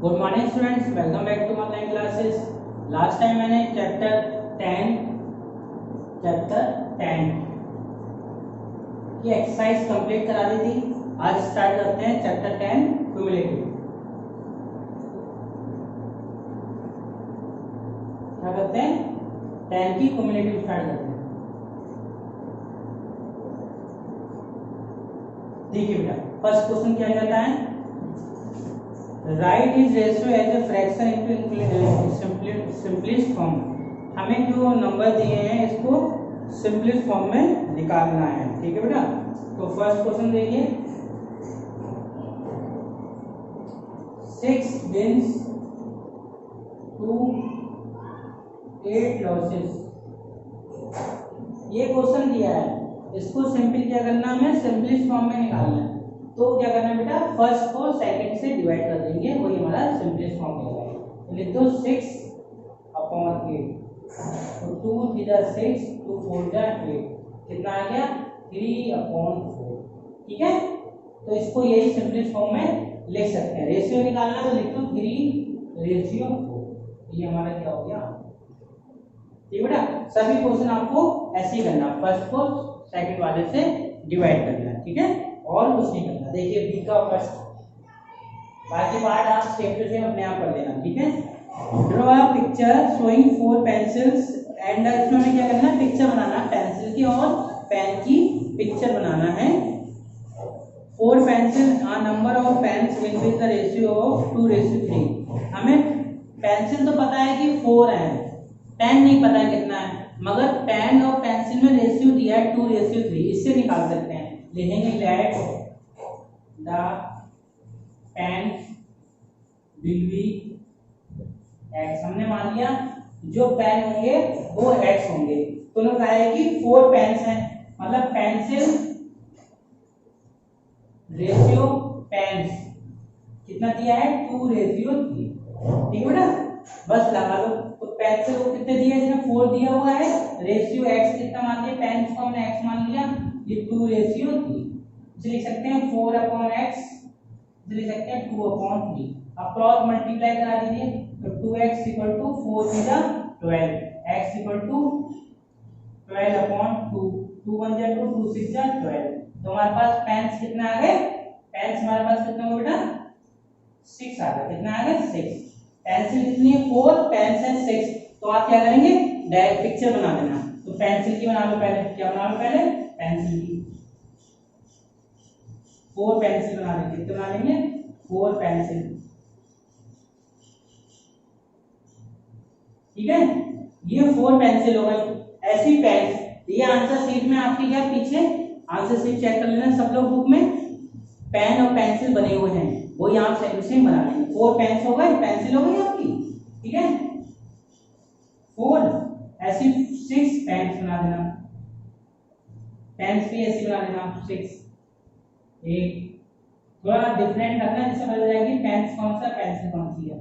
Good morning students, welcome back to online classes. Last time मैंने chapter 10 की exercise complete करा दी थी। आज स्टार्ट करते हैं चैप्टर 10 क्यूमुलेटिव। क्या करते हैं? 10 की क्यूमुलेटिव स्टार्ट करते हैं। देखिए बेटा, फर्स्ट क्वेश्चन क्या कहता है? Write is ratio as a fraction into simplest form. हमें जो नंबर दिए हैं इसको सिंपलेस्ट फॉर्म में निकालना है। ठीक है बेटा, तो फर्स्ट क्वेश्चन देखिए, 6 wins to 8 losses। ये क्वेश्चन दिया है, इसको सिंपल क्या करना है? हमें सिंपलेस्ट फॉर्म में निकालना है। तो क्या करना है बेटा, फर्स्ट को सेकंड से डिवाइड कर देंगे, वही हमारा सिंपलेस्ट फॉर्म कहलाएगा। तो लिख दो 6/8। तो 2 3 6, 2 4 8, कितना आ गया? 3/4। ठीक है, तो इसको यही सिंपलेस्ट फॉर्म में लिख सकते हैं। रेशियो निकालना तो लिख दो 3/4। ये हमारा क्या हो गया? ठीक बेटा, सभी क्वेश्चन आपको ऐसे ही करना, फर्स्ट को सेकंड वाले से डिवाइड करना है। ठीक है, और कुछ नहीं करना। देखिए बी का फर्स्ट, बाकी पार्ट आप स्टेप टू स्टेप अपने आप कर लेना। ठीक है, draw a picture showing 4 pencils and इसमें हमें क्या करना है? पिक्चर बनाना है, पेंसिल की और पेन की पिक्चर बनाना है। 4 pencil number of pens will be the ratio of 2:3। हमें पेंसिल तो पता है कि 4 है, पेन नहीं पता है कितना है, मगर पेन और पेंसिल में रेशियो दिया है 2:3। इससे निकाल सकते हैं। लिखेंगे let the pens will be x. हमने मान लिया जो पेन होंगे वो एक्स होंगे। तो उन्होंने कहा है कि 4 पेन्स हैं, मतलब पेंसिल रेशियो पेन्स कितना दिया है? 2:3। ठीक है बेटा, बस लगा लो। तो पेंसिल को कितने दिया? इसमें 4 दिया हुआ है, रेशियो एक्स कितना मान लिया? पेन्स को हमने एक्स मान लिया, ये 2:3। इसे लिख सकते हैं 4/x, इसे लिख सकते हैं 2/3। अब क्रॉस मल्टीप्लाई करा दीजिए, तो 2x = 4 × 12, x = 12/2। 2 1 जा 2, 2 6 जा 12। तो हमारे पास पेन्स कितना आ गए? पेन्स हमारे पास कितना हो बेटा? 6 आ गया। कितना आ गया? 6। पेंसिल कितनी है? 4, पेन्स है 6। तो आप क्या करेंगे? डायरेक्ट पिक्चर बना देना। तो पेंसिल की बना लो पहले। क्या बना लो पहले? पेंसिल की। 4 पेंसिल बना लेंगे। कितने बना लेंगे? 4 पेंसिल। ठीक है, ये 4 पेंसिल हो गई। ऐसी पेन, ये आंसर शीट में आपकी क्या पीछे आंसर शीट चेक कर लेना सब लोग, बुक में पेन और पेंसिल बने हुए हैं, वो यहाँ सेम बना लेंगे। 4 पेन्स हो गए, पेंसिल हो गई आपकी। ठीक है, 4 ऐसी 6 पेन्स बना देना, पेन्स भी ऐसी बना देना 6। एक थोड़ा डिफरेंट रखना जिससे पता जाएगी पेन्स कौन सा, पेंसिल कौन सी है।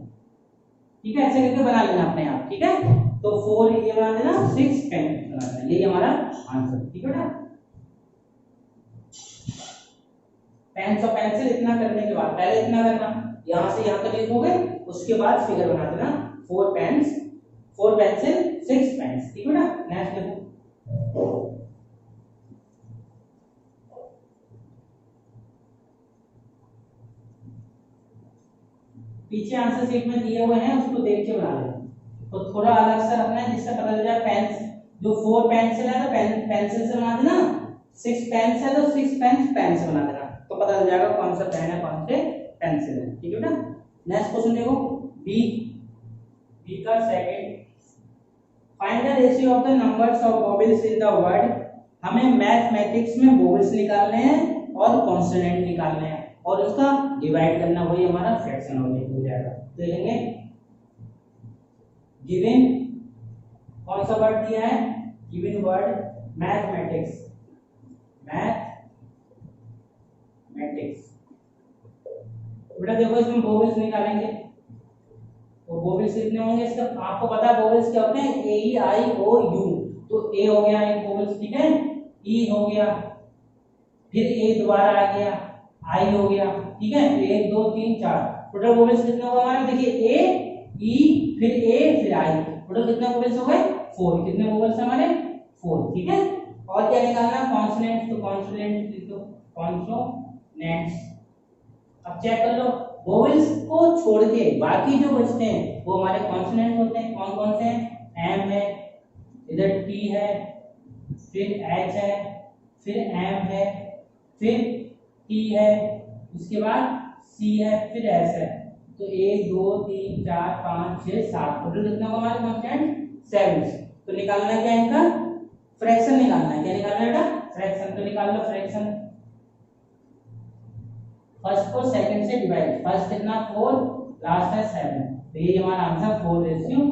ठीक है, ऐसे करके बना लेना अपने आप। ठीक है, तो 4 ये बना देना, 6 पेन बना देना, यही हमारा आंसर। ठीक है बेटा, पेन्स और पेंसिल इतना करने के बाद, पहले इतना करना, यहां से यहां तक लिखोगे, उसके बाद फिगर बना देना 4 पेन्स, 4 पेंसिल, 6 पेन्स। ठीक है बेटा, नेक्स्ट देखो, पीछे आंसर शीट में दिए हुए हैं, उसको देख के बना लेना। तो थोड़ा अलग से रखना है जिससे पता चल जाए पेन्स, जो 4 पेंसिल है तो पेंसिल से बना देना, 6 पेन्स है तो 6 पेन से बना देना, तो पता चल जाएगा कौन सा पेन है कौन से पेंसिल है। ठीक है बेटा, नेक्स्ट क्वेश्चन देखो, बी का second, find the ratio of the numbers of vowels in the word. हमें मैथमेटिक्स में वोवेल्स निकालने हैं और कॉन्सोनेंट निकालने हैं, और उसका डिवाइड करना, वही हमारा फ्रैक्शन हो जाएगा। तो लेंगे गिवन, कौन सा वर्ड दिया है? गिवन वर्ड मैथमेटिक्स, बेटा देखो इसमें वोवेल्स निकालेंगे, तो वोवेल्स कितने होंगे? इसका आपको पता है वोवेल्स क्या होते हैं? ए ई आई ओ यू। तो ए हो गया एक वोवेल्स, ठीक है, ई हो गया, फिर ए दोबारा आ गया, आई हो गया। ठीक है, 1 2 3 4, टोटल वोवेल्स कितने होगा हमारे, देखिए ए ई फिर ए फिर आई, टोटल कितने वोवेल्स हो गए 4। कितने वोवेल्स हमारे 4, ठीक है। और क्या निकालना है, कॉन्सोनेंट, तो कॉन्सोनेंट लिख दो, कॉन्सोनेंट्स। अब चेक कर लो, वोवेल्स को छोड़ के बाकी जो बचते हैं वो हमारे कॉन्सोनेंट होते हैं। कौन कौन से हैं, एम है, इधर टी है, फिर एच है, फिर एम है, फिर टी है, उसके बाद सी है, फिर एस है। तो 1 2 3 4 5 6 7, टोटल कितना होगा हमारे कांस्टेंट 7। तो निकालना है क्या, इनका फ्रैक्शन निकालना है। क्या निकालना है बेटा, फ्रैक्शन। तो निकाल लो फ्रैक्शन, फर्स्ट को सेकंड से डिवाइड, फर्स्ट कितना 4, लास्ट है 7, तो ये हमारा आंसर 4:7,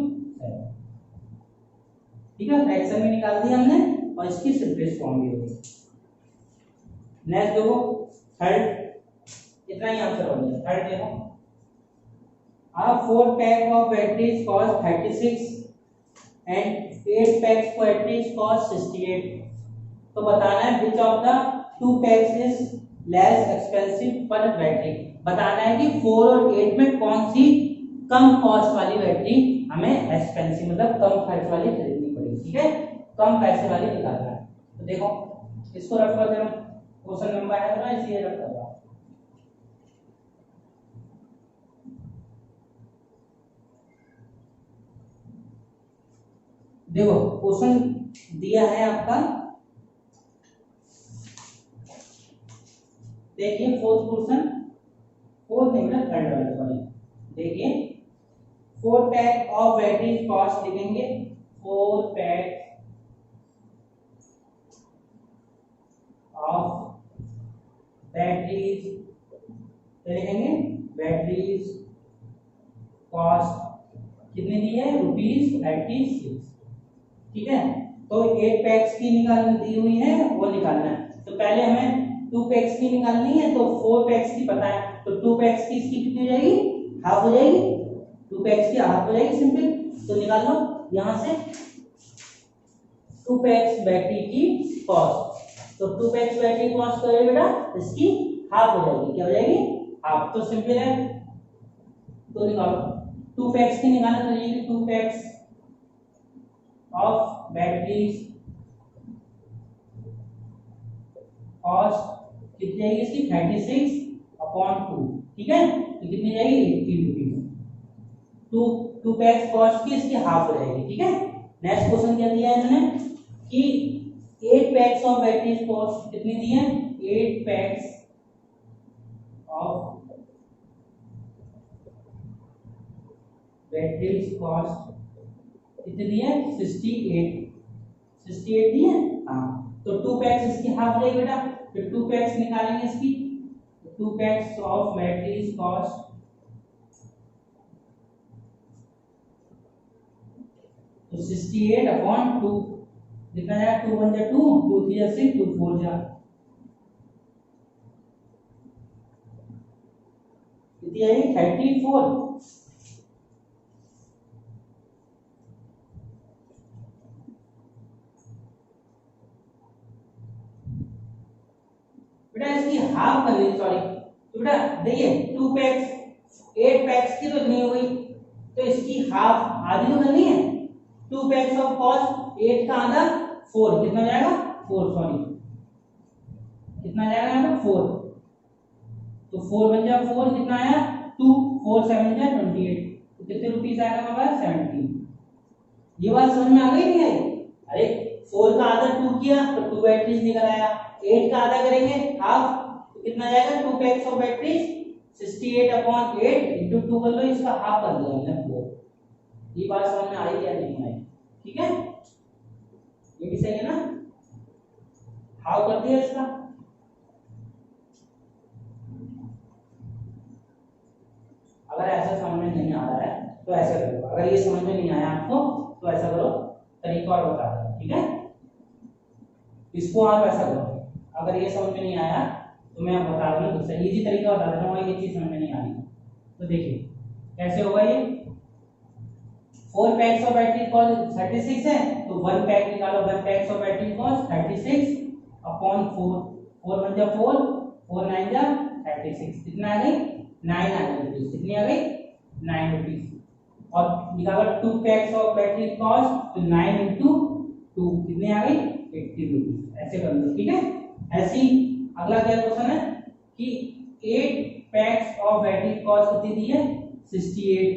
ठीक है। फ्रैक्शन भी निकाल दिया हमने और इसकी सिंपलेस्ट फॉर्म भी होगी। नेक्स्ट देखो थर्ड, इतना ही आंसर हो गया। थर्ड देखो, a 4 pack of batteries cost 36 and 8 packs for batteries cost 68। तो बताना है which of the two packs is less expensive per battery। बताना है कि 4 और 8 में कौन सी कम कॉस्ट वाली बैटरी हमें एक्सपेंसिव मतलब कम खर्च वाली खरीदनी पड़ेगी, ठीक है। कम पैसे वाली निकालना है। तो देखो इसको रख कर दे, क्वेश्चन नंबर है ना इसलिए रख कर। देखो क्वेश्चन दिया है आपका, देखिए फोर्थ क्वेश्चन, फोर्थ नहीं मतलब थर्ड वाला, सॉरी। देखिए 4 पैक ऑफ बैटरीज कॉस्ट लिखेंगे, 4 पैक ऑफ बैटरीज लिखेंगे, बैटरीज कॉस्ट कितनी दी है, ₹86, ठीक है। तो 8 पैक्स की निकालनी दी हुई है, वो निकालना है। तो पहले हमें 2 पैक्स की निकालनी है, तो 4 पैक्स की पता है, तो 2 पैक्स की इसकी कितनी हो जाएगी, हाफ हो जाएगी। 2 पैक्स की हाफ हो जाएगी सिंपल। तो निकाल लो यहां से 2 पैक्स बैटरी की कॉस्ट। तो 2 पैक्स बैटरी कॉस्ट करें बेटा, इसकी हाफ हो जाएगी। क्या हो जाएगी, हाफ। तो सिंपल है, तो निकालो 2 पैक्स की निकालना, तो ये 2 पैक्स of batteries cost कितनी आएगी इसकी 36/2, ठीक है। तो कितनी जाएगी 18 रुपीज। 2 पैक्स कॉस्ट की इसकी हाफ हो जाएगी, ठीक है। नेक्स्ट क्वेश्चन क्या दिया है इन्होंने कि 8 पैक्स ऑफ बैटरीज कॉस्ट कितनी दी है, 8 पैक्स ऑफ बैटरीज कॉस्ट कितनी दी है, 68 दी है, हाँ। तो 2 पैक्स इसकी हाफ हो जाएगी बेटा, तो 2 पैक्स निकालेंगे इसकी, 2 पैक्स ऑफ बैटरीज कॉस्ट तो 68/2 कितना जाएगा, 2 1 जा 2, 2 3 जा 6, 2 4 जा कितनी आएगी 34। बेटा इसकी हाफ कर ली, सॉरी। तो बेटा देखिए 2 पैक्स 8 पैक्स की तो नहीं हुई, तो इसकी हाफ आधी तो करनी है। 2 पैक्स ऑफ कॉस्ट 8 का आधा 4, कितना जाएगा 4, सॉरी कितना जाएगा यहाँ पे 4, तो 4 बन जाए 4, कितना आया 2, 4 7 जाए 28, तो कितने रुपीस आएगा हमारा 17। ये बात समझ में आ गई नहीं आई, अरे 4 का आधा 2 किया तो 2 बैटरीज निकल आया, 8 का आधा करेंगे हाफ, तो कितना जाएगा 2 पैक्स ऑफ बैटरीज 68/8 into 2 कर लो, इसका हाफ कर दिया हमने 4। ये बात समझ में आई या नहीं आई, ठीक है। ये भी सही है ना, हाफ कर दिया इसका। अगर ऐसा समझ में नहीं आ रहा है तो ऐसा करो, अगर ये समझ में नहीं आया आपको तो ऐसा करो, तरीका और बता दो, ठीक है। इसको आप ऐसा करो, अगर ये समझ में नहीं आया तो मैं बता दूंगा, दूसरा इजी तरीका बता देता हूँ, ये चीज समझ में नहीं आ रही तो देखिए कैसे होगा ये। 4 पैक्स ऑफ बैटरी कॉस्ट 36 है, तो 1 पैक निकालो, 1 पैक्स ऑफ बैटरी कॉस्ट 36/4, 4 1 जा 4, 4 9 जा 36, कितना आ गई 9 आ गई रुपीज, कितनी आ गई 9 रुपीज। और निकाला 2 पैक्स ऑफ बैटरी कॉस्ट, तो 9 इंटू 2 कितनी आ गई 80 रुपीज। ऐसे कर लो, ठीक है। ऐसे ही अगला क्या क्वेश्चन है कि 8 पैक्स ऑफ बैटरी कॉस्ट कितनी दी है 68,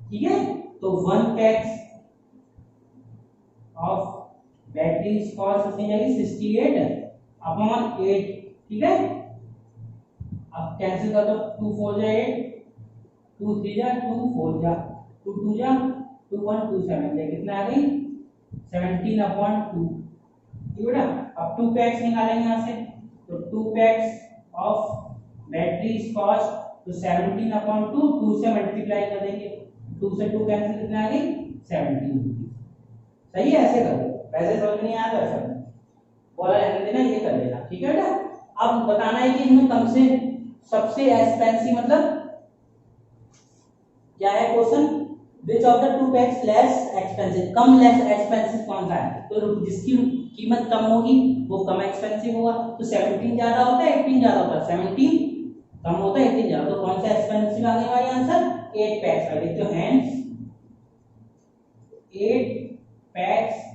ठीक है। तो 1 पैक्स ऑफ बैटरी कॉस्ट कितनी जाएगी 68 अपॉन 8, ठीक है। अब कैंसिल कर दो, 2 4 जा 8, 2 3 जा 2 4 जा 2 2 जा 2 1 2 7 जा, कितना आ गई 17 अपॉन 2, ठीक है बेटा। अब 2 पैक्स निकालेंगे यहाँ से, तो 2 पैक्स ऑफ बैटरी कॉस्ट, तो 17 अपॉन 2, 2 से मल्टीप्लाई कर देंगे, 2 से 2 कैंसिल, कितना आ गई 17 रुपीज। सही है, ऐसे कर लो। वैसे समझ नहीं आया तो ऐसा बोला रहने देना, ये कर लेना, ठीक है बेटा। अब बताना है कि इनमें कम से सबसे एक्सपेंसिव मतलब क्या है question, which of the 2 PACS less expensive, come less expensive कौन सा है। तो जिसकी कीमत कम होगी वो कम एक्सपेंसिव होगा। तो 17 ज्यादा होता है 18 ज्यादा होता है, 17 कम होता है 18 ज्यादा, तो कौन सा एक्सपेंसिव आने वाला आंसर 8 पैक्स का। देखते हो हैंस 8 पैक्स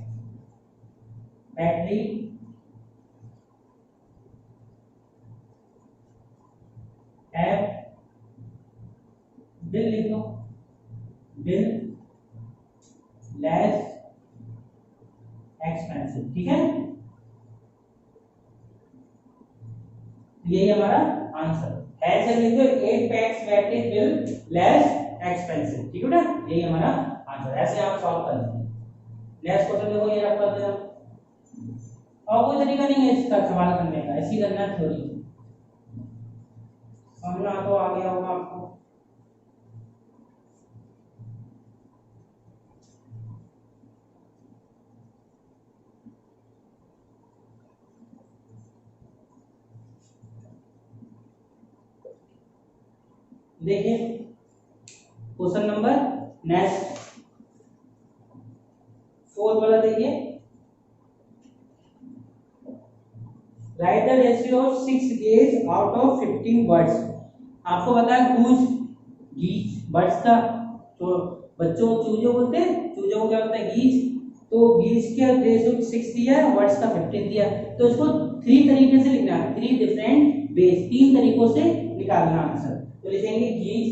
बैटरी हैव, बिल लिख दो, बिल लेस एक्सपेंसिव, ठीक है। यही हमारा आंसर है। ऐसे लिख दो 8 packs battery bill less expensive, ठीक है बेटा, यही हमारा आंसर। ऐसे आप सॉल्व कर लेंगे। नेक्स्ट क्वेश्चन देखो, ये रख कर देना, और कोई तरीका नहीं है इसका सवाल करने का, ऐसी करना थोड़ी समझना तो आ गया होगा आपको। देखिए क्वेश्चन नंबर नेक्स्ट 4 वाला देखिए, right the ratio of 6 gauge out of 15 birds. आपको बताया गूज गीज बर्ड्स का, तो बच्चों को चूजे बोलते हैं, चूजों को क्या होता है गीज। तो गीज के रेशियो 6 दिया है, बर्ड्स का 15 दिया है, तो इसको 3 तरीके से लिखना है, 3 डिफरेंट वेज, 3 तरीकों से निकालना आंसर। तो लिखेंगे गीज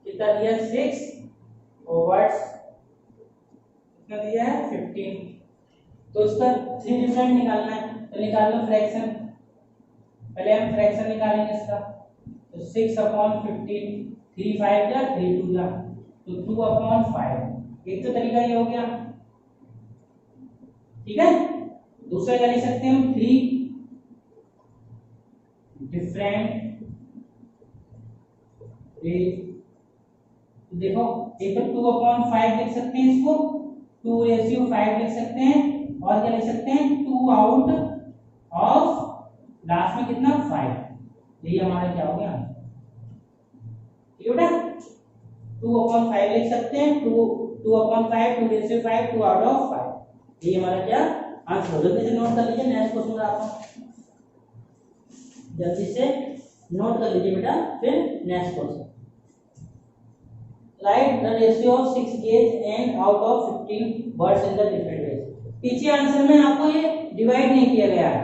कितना दिया 6 और बर्ड्स कितना दिया है 15, तो इसका 3 डिफरेंट निकालना है। तो निकाल लो फ्रैक्शन, पहले हम फ्रैक्शन निकालेंगे इसका, तो 6 अपॉन 15, 3 5 जा 3 2 जा, तो 2 अपॉन 5। एक तो तरीका ये हो गया, ठीक है। दूसरा क्या लिख सकते हैं हम 3 डिफरेंट देखो, एक तो 2 अपॉन 5 लिख सकते हैं इसको, 2 रेशियो 5 लिख सकते हैं, और क्या लिख सकते हैं 2 आउट ऑफ लास्ट में कितना 5, यही हमारा क्या हो गया, ठीक है बेटा। 2 अपॉन 5 लिख सकते हैं, 2 अपॉन 5, 2 रेशियो 5, 2 आउट ऑफ 5, यही हमारा क्या आंसर। जल्दी से नोट कर लीजिए, नेक्स्ट क्वेश्चन आप जल्दी से नोट कर लीजिए बेटा, फिर next question. Right the ratio of 6 gauge and out of 15 birds in the different ways. पीछे आंसर में आपको ये डिवाइड नहीं किया गया है,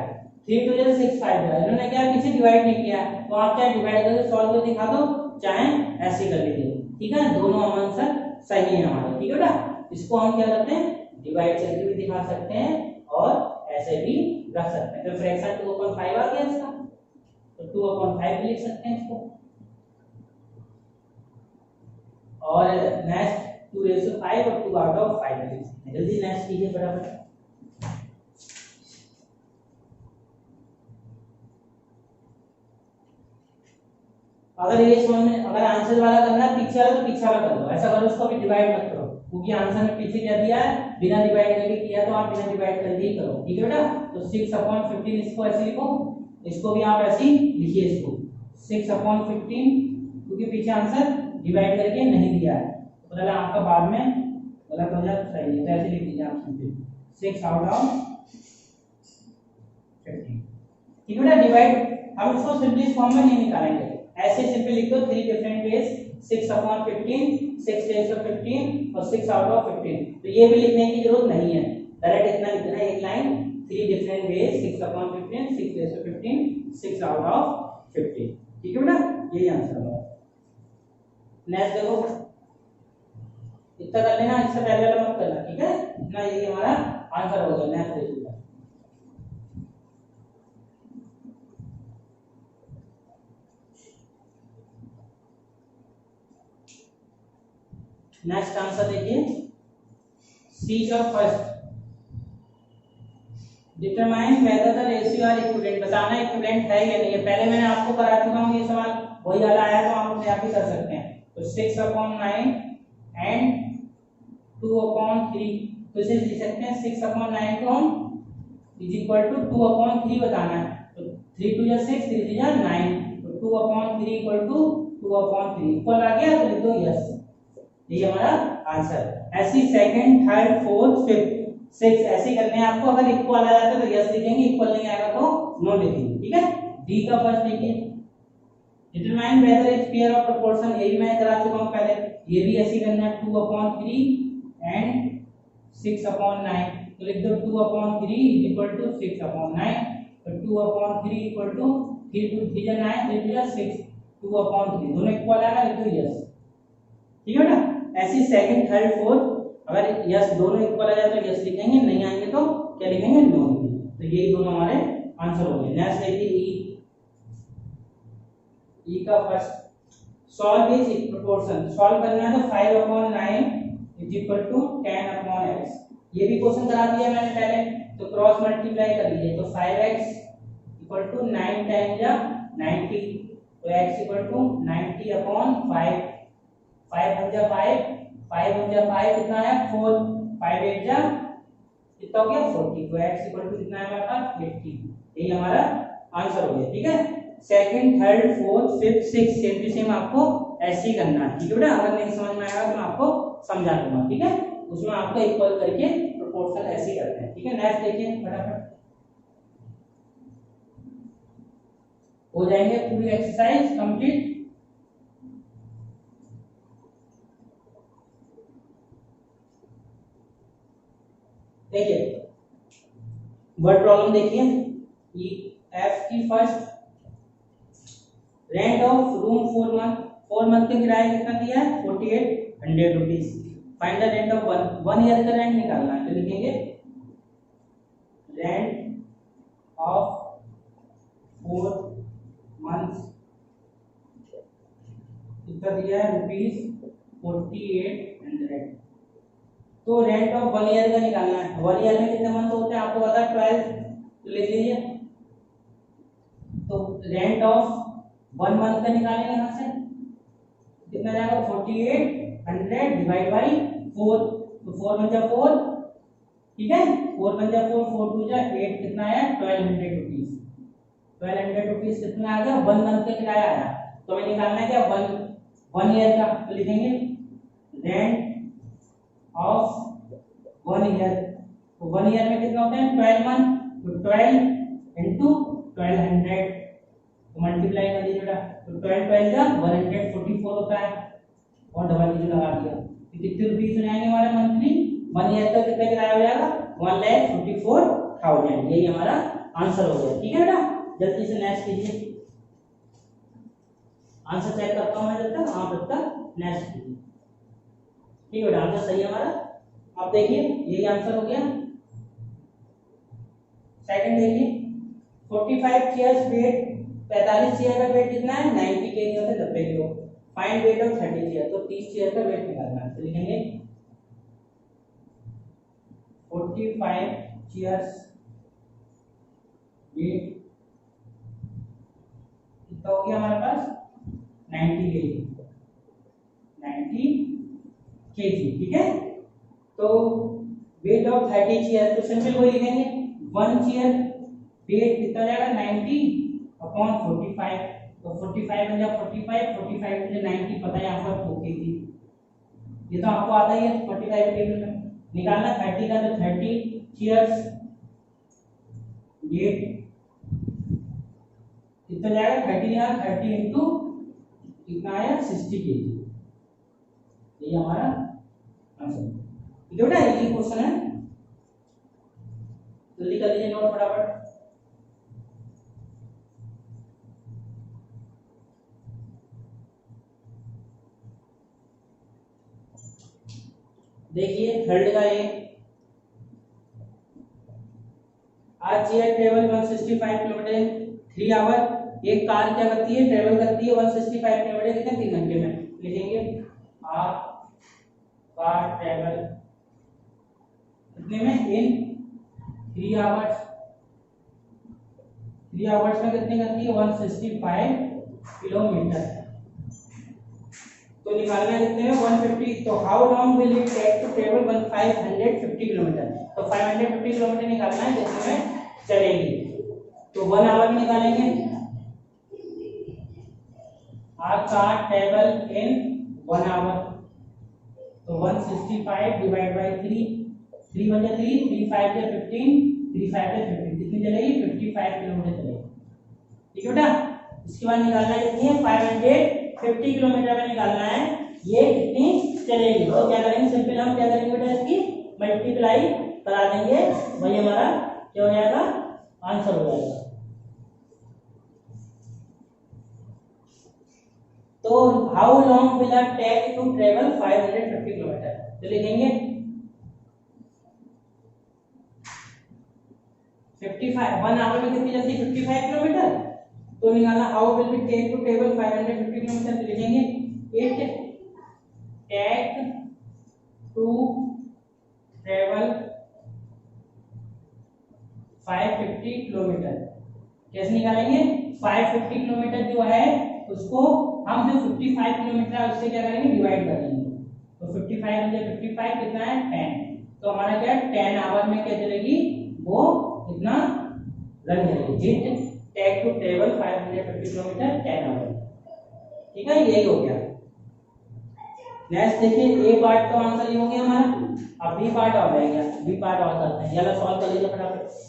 3 2 6 5 है, इन्होंने क्या पीछे डिवाइड नहीं किया है, तो आप चाहे डिवाइड करके सॉल्व करके दिखा दो, चाहे ऐसे कर लीजिए, ठीक है। दोनों आंसर सही है हमारे, ठीक है बेटा। इसको हम क्या करते हैं डिवाइड करके भी दिखा सकते हैं और ऐसे भी रख सकते हैं। तो फ्रैक्शन 2 अपॉन 5 आ गया इसका, तो 2 अपॉन 5 लिख सकते हैं इसको, और नेक्स्ट 2 रेशियो 5 और 2 आउट ऑफ 5 लिख सकते हैं। जल्दी नेक्स्ट कीजिए फटाफट। अगर ये समझ में, अगर आंसर वाला करना है पीछे वाला तो पीछे वाला कर दो, ऐसा करो उसको भी डिवाइड मत करो, क्योंकि आंसर में पीछे क्या दिया है बिना डिवाइड करके किया, तो आप बिना डिवाइड करके ही करो, ठीक है बेटा। तो 6 अपॉन 15 इसको ऐसे लिखो, इसको भी आप ऐसे ही लिखिए, इसको 6 अपॉन 15, क्योंकि पीछे आंसर डिवाइड करके नहीं दिया है, तो मतलब आपका बाद में गलत हो जाए, सही है, तो ऐसे लिख दीजिए आप सिंपल 6 आउट ऑफ 15, ठीक है बेटा। डिवाइड हम इसको सिंपली इस फॉर्म में नहीं निकालेंगे, ऐसे सिंपली लिख दो 3 डिफरेंट वेज 6/15 6 रेज़ टू 15 और 6 आउट ऑफ 15। तो ये भी लिखने की जरूरत नहीं है, डायरेक्ट इतना लिखना है एक line 3 different ways 6/15 6 raise to 15 6 out of 15। ठीक है बेटा, यही आंसर होगा। नेक्स्ट देखो, इतना कर लेना, इससे पहले वाला मत करना, ठीक है ना, यही हमारा आंसर हो गया। नेक्स्ट देखिए, नेक्स्ट आंसर देखिए, सी का first, determine whether the ratio are equivalent, बताना इक्विवेलेंट है या नहीं है। पहले मैंने आपको करा चुका हूं ये सवाल, वही वाला आया तो आप अपने आप ही कर सकते हैं। तो 6/9 एंड 2/3, तो इसे लिख सकते हैं 6/9 को हम इज इक्वल टू 2/3 बताना है। तो 3 2 6 3 3 9, तो 2/3 इक्वल टू 2/3 इक्वल आ गया, तो लिख दो यस, ये हमारा आंसर। ऐसी सेकंड थर्ड फोर्थ फिफ्थ 6 ऐसे करने हैं आपको, अगर इक्वल आ जाता है तो यस लिखेंगे, इक्वल नहीं आएगा तो नो लिखेंगे। ठीक है, डी का फर्स्ट देखिए, determine whether is pair of proportion, ये भी मैं करा चुका हूं पहले, ये भी ऐसे करना है 2/3 एंड 6/9, तो लिख दो 2/3 इज इक्वल टू 6/9, तो 2/3 इक्वल टू 3 2 3 9 3 2 6 2/3, दोनों इक्वल आएगा, लिख दो यस। ठीक है बेटा, ऐसी सेकंड थर्ड फोर्थ अगर यस दोनों इक्वल आ जाए तो यस लिखेंगे, नहीं आएंगे तो क्या लिखेंगे, नो लिखेंगे। तो यही दोनों हमारे आंसर हो गए। नेक्स्ट देखिए, ई का first, solve is proportion, solve करना है तो 5/9 इज इक्वल टू 10/x, ये भी क्वेश्चन करा दिया मैंने पहले, तो क्रॉस मल्टीप्लाई कर लीजिए, तो 5x इक्वल टू 9 टाइम्स या 90, तो x इक्वल टू 90/5, 5 बन जा 5, 5 बन जा 5 कितना है 4, 5 8 जा कितना हो गया 40, तो x इक्वल टू कितना है हमारे पास 80, यही हमारा आंसर हो गया। ठीक है, second third fourth fifth six same to same आपको ऐसे ही करना है। ठीक है बेटा, अगर नहीं समझ में आएगा तो मैं आपको समझा दूंगा। ठीक है, उसमें आपको इक्वल करके प्रोपोर्शनल ऐसे ही करते हैं। ठीक है, नेक्स्ट देखिए फटाफट हो जाएंगे पूरी एक्सरसाइज कंप्लीट। देखिए वर्ड प्रॉब्लम देखिए, ये एफ की first, rent of room 4 month का किराया कितना दिया है 4800 rupees, find the rent of 1 year का रेंट निकालना है, तो लिखेंगे रेंट ऑफ 4 मंथ्स कितना दिया है ₹4800। तो रेंट ऑफ 1 ईयर का निकालना है, 1 ईयर में कितने मंथ होते हैं आपको पता है 12, तो लिख लीजिए। तो रेंट ऑफ 1 मंथ का निकालेंगे यहाँ से, कितना जाएगा 4800 डिवाइड बाई 4, तो 4 बन जा 4, ठीक है 4 बन जा 4, 4 2 जा 8, कितना आया 1200 रुपीज, 1200 रुपीज कितना आ गया 1 मंथ का किराया आया। तो हमें निकालना है क्या 1 ईयर का, तो लिखेंगे रेंट ऑफ 1 ईयर, तो 1 ईयर में कितना होता है 12 मंथ, तो 12 इंटू 1200, तो मल्टीप्लाई कर दीजिए बेटा, तो 12 12 जा 144 होता है, और डबल डिजिट लगा दिया, तो कितने रुपीस हो जाएंगे हमारे मंथली 1 ईयर का कितना किराया हो जाएगा 1,54,000, यही हमारा आंसर हो गया। ठीक है बेटा, जल्दी से नेक्स्ट कीजिए, आंसर चेक करता हूं मैं जब तक, आप जब तक नेक्स्ट कीजिए। ठीक है बेटा, आंसर सही है हमारा। अब देखिए यही आंसर हो गया। सेकंड देखिए, 45 चेयर्स वेट, 45 चेयर का वेट कितना है 90 केजी होता है 90 kilo, find weight of 30 chair, तो 30 चेयर का वेट निकालना है, तो लिखेंगे 45 चेयर्स वेट कितना हो गया हमारे पास 90 केजी, 90 केजी। ठीक है, तो वेट ऑफ 30 चेयर, तो सिंपल वही लिखेंगे 1 चेयर वेट कितना जाएगा 90/45, तो 45 बन जाएगा 45, 45 मुझे 90 पता है यहाँ पर 2 केजी, ये तो आपको आता ही है 45 टेबल में निकालना। 30 का तो 30 चेयर्स वेट कितना जाएगा 30 यहाँ 30 इंटू कितना आया 60 kg। ये हमारा आंसर ठीक है बेटा। ये क्वेश्चन है, जल्दी कर लीजिए नोट फटाफट। देखिए थर्ड का ये, आज चेयर ट्रेवल 165 किलोमीटर 3 आवर। एक कार क्या करती है, ट्रेवल करती है 165 किलोमीटर कितने 3 घंटे में। लिखेंगे आ कार ट्रेवल कितने में इन 3 आवर्स। 3 आवर्स में कितने करती है 165 किलोमीटर। तो निकालना है कितने में 150। तो how long will it take to travel 550 kilometre. तो 550 किलोमीटर निकालना है कितने में चलेगी। तो 1 आवर में निकालेंगे, आ कार ट्रेवल इन 1 आवर। तो 165 डिवाइड बाय 3, 3 1 जा 3, 3 5 जा 15, 3 5 जा 15, कितनी चलेगी 55 किलोमीटर चलेगी। ठीक है बेटा। इसके बाद निकालना है कितनी है 550 किलोमीटर में निकालना है ये कितनी चलेगी। तो क्या करेंगे, सिंपल हम क्या करेंगे बेटा, इसकी मल्टीप्लाई करा देंगे, वही हमारा क्या हो जाएगा आंसर हो जाएगा। तो how long will it take to travel 550 kilometre. तो लिखेंगे 55 1 आवर में कितनी चलती है 55 किलोमीटर। तो निकालना how will it take to travel 550 kilometre. तो लिखेंगे it take to travel 550 kilometre. कैसे निकालेंगे, 550 किलोमीटर जो है उसको हम जो 55 किलोमीटर है उससे क्या करेंगे डिवाइड कर देंगे। तो 55 में 55 कितना है 10। तो हमारा क्या है 10 आवर में क्या चलेगी वो कितना रन करेगी। It take to travel 550 kilometre 10 hour. ठीक है, यही हो गया। नेक्स्ट देखिए, ए पार्ट तो आंसर ये हो गया हमारा। अब बी पार्ट और रह गया, बी पार्ट और करते हैं। चलो सॉल्व कर लीजिए फटाफट।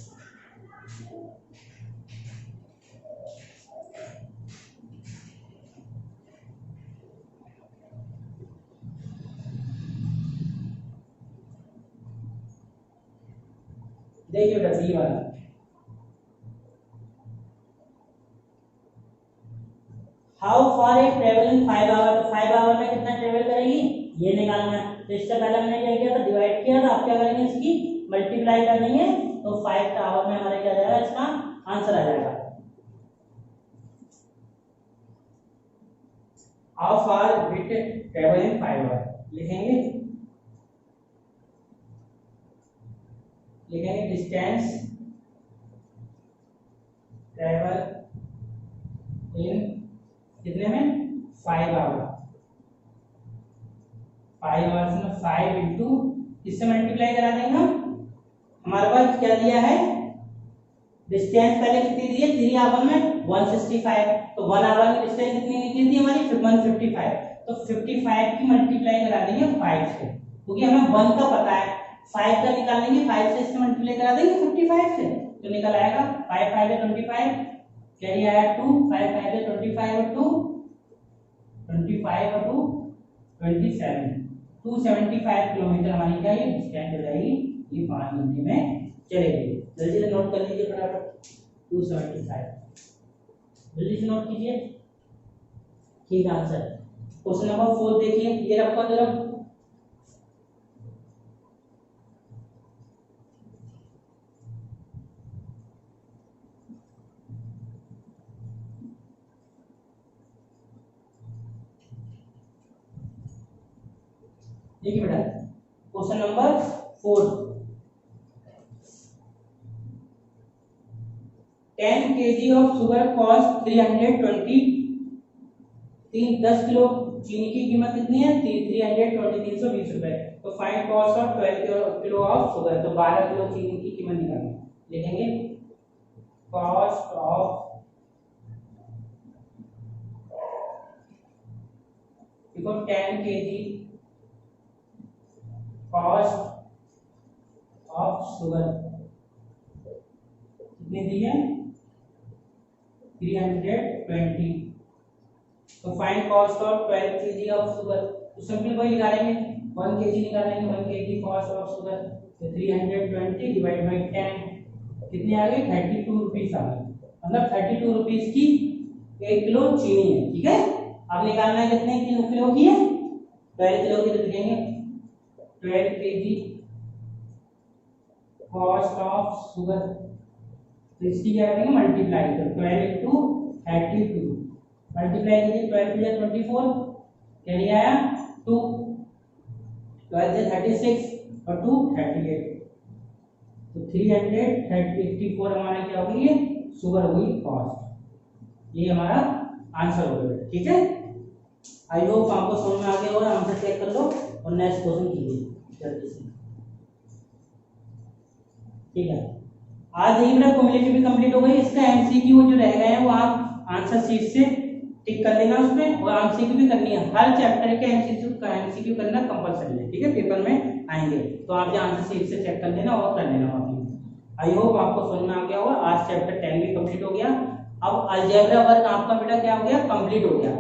देखिए बेटा बी वाला, how far it travel in 5 hour. तो 5 आवर में कितना ट्रेवल करेगी ये निकालना है। तो इससे पहले हमने क्या किया था, डिवाइड किया था। आप क्या करेंगे, इसकी मल्टीप्लाई कर देंगे। तो 5 आवर में हमारे क्या जाएगा, इसका आंसर आ जाएगा। How far it travel in 5 hour. लिखेंगे डिस्टेंस ट्रेवल इन कितने में 5 आवर। 5 आवर्स में 5 इंटू इससे मल्टीप्लाई करा देंगे हम। हमारे पास क्या दिया है, डिस्टेंस पहले कितनी दी है 3 आवर में 165। तो 1 आवर में डिस्टेंस कितनी दी हमारी 155। तो 55 की मल्टीप्लाई करा देंगे 5 से, क्योंकि हमें 1 का पता है। 5 का निकाल लेंगे, 5 से इससे मल्टीप्लाई करा देंगे 55 से। तो निकल आएगा 5 5 है 25, कैरी आया 2, 5 5 है 25 और 2 25 और 2 27, 275 किलोमीटर हमारी क्या ये डिस्टेंस हो जाएगी। ये 5 घंटे में चलेगी। जल्दी से नोट कर लीजिए फटाफट 275, जल्दी से नोट कीजिए। ठीक आंसर। क्वेश्चन नंबर 4 देखिए, ये रखा जरा। देखिए बेटा question number 4, 10 kg of sugar cost 320। 10 kilo चीनी की कीमत कितनी है 320 रुपए। तो find cost of 12 kilo of sugar. तो 12 किलो चीनी की कीमत निकालनी। लिखेंगे cost of 10 kg cost of sugar कितनी दी है 320। तो find cost of 12 kg of sugar, तो सिंपल वही निकालेंगे, 1 kg निकालेंगे, 1 kg कॉस्ट ऑफ शुगर, तो 320 डिवाइड बाई 10 कितने आ गए, 32 रुपीस आ गए। मतलब 32 रुपीस की 1 किलो चीनी है, ठीक है। अब निकालना है कितने किलो की है, 12 किलो की, तो लिखेंगे 12 kg कॉस्ट ऑफ शुगर, तो इसकी क्या करेंगे मल्टीप्लाई, तो 12 इंटू 32 मल्टीप्लाई कीजिए, 12 या 24 क्या नहीं आया 2, 12 से 36 और 2 38, तो 384 हमारा क्या हो गई है शुगर हुई कॉस्ट। ये हमारा आंसर हो गया, ठीक है। आई होप आपको समझ में आ गया होगा, आंसर चेक कर लो और नेक्स्ट क्वेश्चन कीजिए जल्दी से, ठीक है। आज देखिए मेरा क्युमुलेटिव भी कंप्लीट हो गई, इसका एमसीक्यू जो रह गए हैं वो आप आंसर शीट से टिक कर लेना उसमें, और एमसीक्यू भी करनी है, हर चैप्टर के एमसीक्यू करना कंपलसरी है, ठीक है, पेपर में आएंगे, तो आप आंसर शीट से चेक कर लेना और कर लेना अपनी। आई होप आपको समझ में आ गया होगा, आज चैप्टर 10 भी कंप्लीट हो गया। अब अलजेब्रा वर्क आपका बेटा क्या हो गया कंप्लीट हो गया,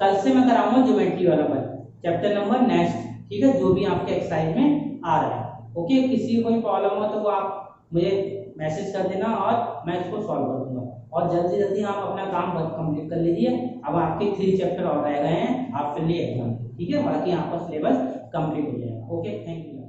कल से मैं कराऊंगा ज्योमेट्री वाला वर्क, चैप्टर नंबर नेक्स्ट, ठीक है, जो भी आपके एक्सरसाइज में आ रहा है। ओके, किसी को कोई प्रॉब्लम हो तो वो आप मुझे मैसेज कर देना और मैं इसको सॉल्व कर दूंगा, और जल्दी जल्दी आप अपना काम कंप्लीट कर लीजिए। अब आपके 3 चैप्टर और रह गए हैं आप फिर लिए एग्जाम, ठीक है, बाकी आपका सिलेबस कंप्लीट हो जाएगा। Okay, thank you.